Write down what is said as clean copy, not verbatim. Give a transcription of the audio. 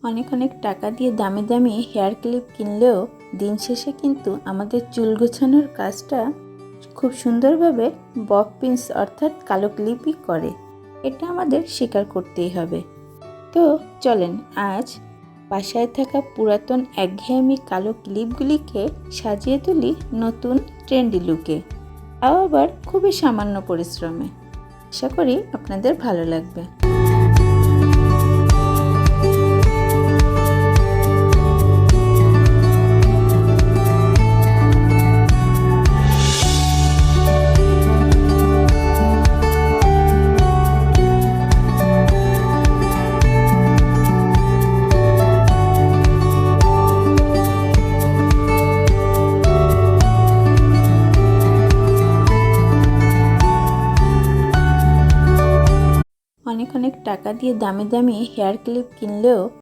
অনেক অনেক টাকা দিয়ে দামি দামি হেয়ার ক্লিপ কিনলেও দিন শেষে কিন্তু আমাদের চুল গোছানোর কাজটা খুব সুন্দরভাবে বব পিনস অর্থাৎ কালো ক্লিপই করে। এটা আমাদের স্বীকার করতেই হবে। তো চলেন আজ বাসায় থাকা পুরাতন একঘেয়েমি কালো ক্লিপগুলিকে সাজিয়ে তুলি নতুন ট্রেন্ডি লুকে, আবার খুবই সামান্য পরিশ্রমে। আশা করি আপনাদের ভালো লাগবে। অনেক অনেক টাকা দিয়ে দামি দামি হেয়ার ক্লিপ কিনলেও